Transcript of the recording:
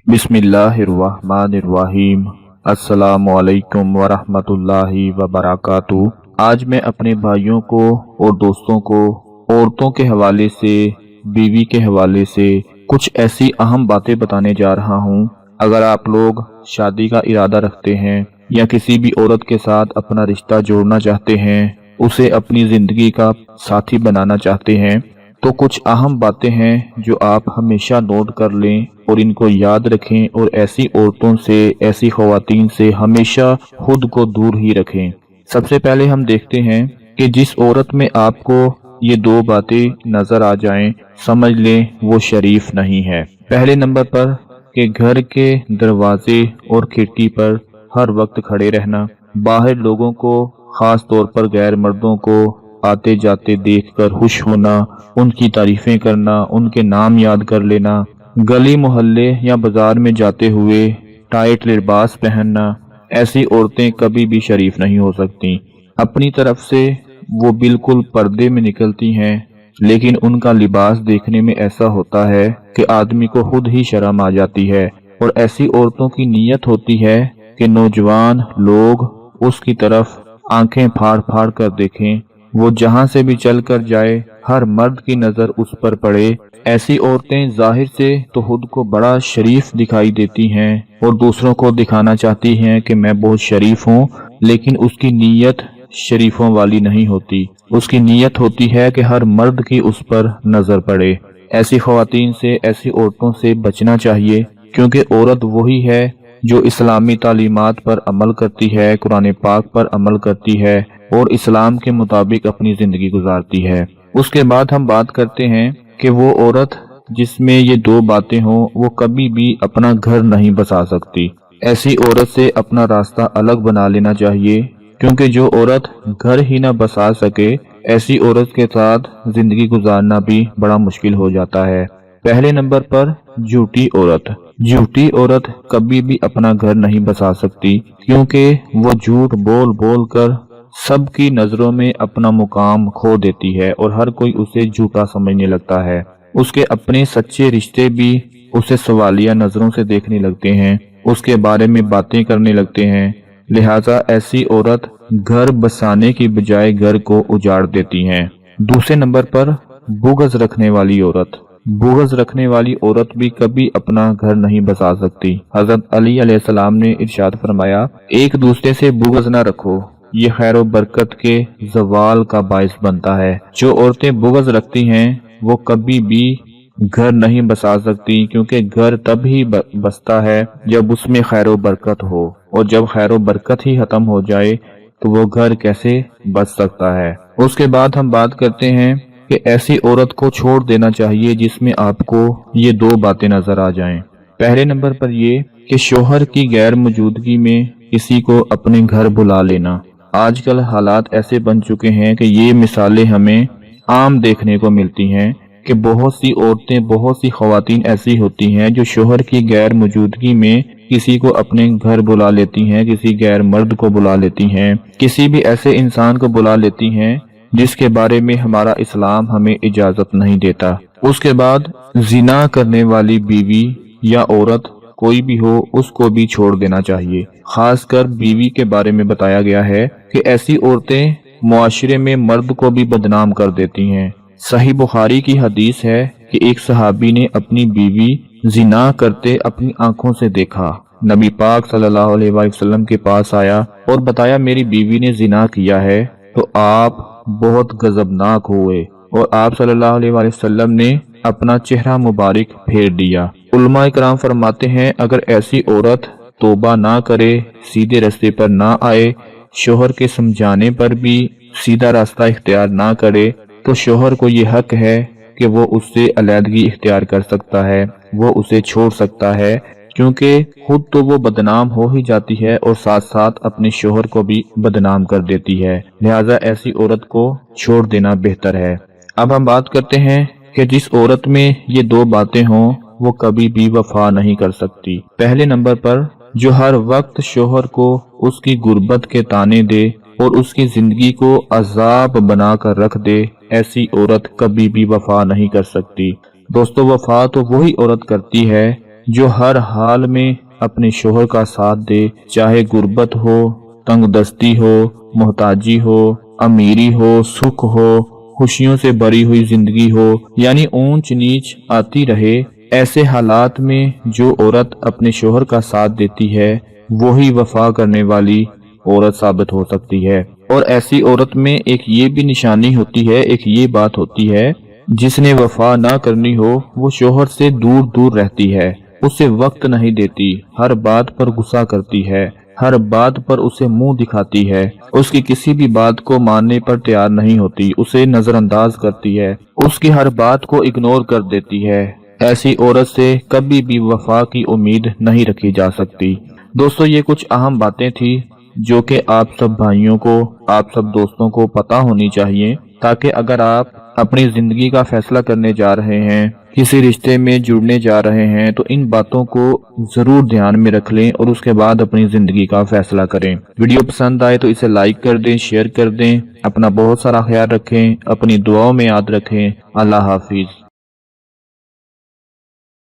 बिस्मिल्लाहिर्रहमानिर्रहीम। अस्सलामुअलैकुम वरहमतुल्लाहि वबरकातुहू। आज मैं अपने भाइयों को और दोस्तों को औरतों के हवाले से, बीवी के हवाले से कुछ ऐसी अहम बातें बताने जा रहा हूँ। अगर आप लोग शादी का इरादा रखते हैं या किसी भी औरत के साथ अपना रिश्ता जोड़ना चाहते हैं, उसे अपनी जिंदगी का साथी बनाना चाहते हैं, तो कुछ अहम बातें हैं जो आप हमेशा नोट कर लें और इनको याद रखें और ऐसी औरतों से, ऐसी ख्वातीन से हमेशा खुद को दूर ही रखें। सबसे पहले हम देखते हैं कि जिस औरत में आपको ये दो बातें नजर आ जाएं, समझ लें वो शरीफ नहीं है। पहले नंबर पर कि घर के दरवाजे और खिड़की पर हर वक्त खड़े रहना, बाहर लोगों को, खास तौर पर गैर मर्दों को आते जाते देखकर खुश होना, उनकी तारीफें करना, उनके नाम याद कर लेना, गली मोहल्ले या बाजार में जाते हुए टाइट लिबास पहनना, ऐसी औरतें कभी भी शरीफ नहीं हो सकती। अपनी तरफ से वो बिल्कुल पर्दे में निकलती हैं, लेकिन उनका लिबास देखने में ऐसा होता है कि आदमी को खुद ही शर्म आ जाती है। और ऐसी औरतों की नीयत होती है कि नौजवान लोग उसकी तरफ आंखें फाड़ फाड़ कर देखें, वो जहां से भी चल कर जाए हर मर्द की नजर उस पर पड़े। ऐसी औरतें जाहिर से तो खुद को बड़ा शरीफ दिखाई देती हैं और दूसरों को दिखाना चाहती हैं कि मैं बहुत शरीफ हूँ, लेकिन उसकी नीयत शरीफों वाली नहीं होती। उसकी नीयत होती है कि हर मर्द की उस पर नजर पड़े। ऐसी ख्वातीन से, ऐसी औरतों से बचना चाहिए, क्योंकि औरत वही है जो इस्लामी तालीमात पर अमल करती है, कुरान पाक पर अमल करती है और इस्लाम के मुताबिक अपनी जिंदगी गुजारती है। उसके बाद हम बात करते हैं कि वो औरत जिसमें ये दो बातें हों, वो कभी भी अपना घर नहीं बसा सकती। ऐसी औरत से अपना रास्ता अलग बना लेना चाहिए, क्योंकि जो औरत घर ही ना बसा सके, ऐसी औरत के साथ जिंदगी गुजारना भी बड़ा मुश्किल हो जाता है। पहले नंबर पर झूठी औरत। झूठी औरत कभी भी अपना घर नहीं बसा सकती, क्योंकि वो झूठ बोल बोल कर सबकी नजरों में अपना मुकाम खो देती है और हर कोई उसे झूठा समझने लगता है। उसके अपने सच्चे रिश्ते भी उसे सवालिया नजरों से देखने लगते हैं, उसके बारे में बातें करने लगते हैं। लिहाजा ऐसी औरत घर बसाने की बजाय घर को उजाड़ देती हैं। दूसरे नंबर पर बुग़्ज़ रखने वाली औरत। बुग़्ज़ रखने वाली औरत भी कभी अपना घर नहीं बसा सकती। हजरत अली अलैहिस्सलाम ने इरशाद फरमाया, एक दूसरे से बुग़्ज़ न रखो, ये खैर बरकत के ज़वाल का बाइस बनता है। जो औरतें बुग़्ज़ रखती हैं वो कभी भी घर नहीं बसा सकती, क्योंकि घर तब ही बसता है जब उसमें खैर बरकत हो, और जब खैर बरकत ही खत्म हो जाए तो वो घर कैसे बच सकता है। उसके बाद हम बात करते हैं कि ऐसी औरत को छोड़ देना चाहिए जिसमें आपको ये दो बातें नजर आ जाएं। पहले नंबर पर ये कि शोहर की गैर मौजूदगी में किसी को अपने घर बुला लेना। आजकल हालात ऐसे बन चुके हैं कि ये मिसालें हमें आम देखने को मिलती हैं कि बहुत सी औरतें, बहुत सी ख्वातीन ऐसी होती हैं जो शोहर की गैर मौजूदगी में किसी को अपने घर बुला लेती हैं, किसी गैर मर्द को बुला लेती हैं, किसी भी ऐसे इंसान को बुला लेती हैं जिसके बारे में हमारा इस्लाम हमें इजाजत नहीं देता। उसके बाद जिना करने वाली बीवी या औरत कोई भी हो, उसको भी छोड़ देना चाहिए। खासकर बीवी के बारे में बताया गया है कि ऐसी औरतें मुआशरे में मर्द को भी बदनाम कर देती हैं। सही बुखारी की हदीस है कि एक सहाबी ने अपनी बीवी जिना करते अपनी आंखों से देखा। नबी पाक सल्लल्लाहु अलैहि वसल्लम के पास आया और बताया, मेरी बीवी ने जिना किया है। तो आप बहुत गजबनाक हुए और आप सल्लल्लाहु अलैहि वसल्लम ने अपना चेहरा मुबारक फेर दिया। उलमा इकराम फरमाते हैं, अगर ऐसी औरत तौबा ना करे, सीधे रास्ते पर ना आए, शोहर के समझाने पर भी सीधा रास्ता इख्तियार ना करे, तो शोहर को ये हक है कि वो उससे अलहदगी इख्तियार कर सकता है, वो उसे छोड़ सकता है, क्योंकि खुद तो वो बदनाम हो ही जाती है और साथ साथ अपने शोहर को भी बदनाम कर देती है। लिहाजा ऐसी औरत को छोड़ देना बेहतर है। अब हम बात करते हैं कि जिस औरत में ये दो बातें हों, वो कभी भी वफा नहीं कर सकती। पहले नंबर पर जो हर वक्त शोहर को उसकी गुर्बत के ताने दे और उसकी जिंदगी को अजाब बना कर रख दे, ऐसी औरत कभी भी वफा नहीं कर सकती। दोस्तों, वफा तो वही औरत करती है جو ہر حال میں اپنے شوہر کا ساتھ دے، چاہے غربت ہو، تنگ دستی ہو، محتاجی ہو، امیری ہو، سکھ ہو، خوشیوں سے بھری ہوئی زندگی ہو، یعنی اونچ نیچ آتی رہے، ایسے حالات میں جو عورت اپنے شوہر کا ساتھ دیتی ہے وہی وفا کرنے والی عورت ثابت ہو سکتی ہے۔ اور ایسی عورت میں ایک یہ بھی نشانی ہوتی ہے، ایک یہ بات ہوتی ہے، جس نے وفا نہ کرنی ہو وہ شوہر سے دور دور رہتی ہے، اسے وقت نہیں دیتی، ہر بات پر غصہ کرتی ہے، ہر بات پر اسے منہ دکھاتی ہے، اس کی کسی بھی بات کو ماننے پر تیار نہیں ہوتی، اسے نظر انداز کرتی ہے، اس کی ہر بات کو اگنور کر دیتی ہے۔ ایسی عورت سے کبھی بھی وفا کی امید نہیں رکھی جا سکتی۔ دوستو، یہ کچھ اہم باتیں تھی جو کہ آپ سب بھائیوں کو، آپ سب دوستوں کو پتہ ہونی چاہیے، تاکہ اگر آپ اپنی زندگی کا فیصلہ کرنے جا رہے ہیں، کسی رشتے میں جڑنے جا رہے ہیں، تو ان باتوں کو ضرور دھیان میں رکھ لیں اور اس کے بعد اپنی زندگی کا فیصلہ کریں۔ ویڈیو پسند آئے تو اسے لائک کر دیں، شیئر کر دیں، اپنا بہت سارا خیال رکھیں، اپنی دعاؤں میں یاد رکھیں۔ اللہ حافظ۔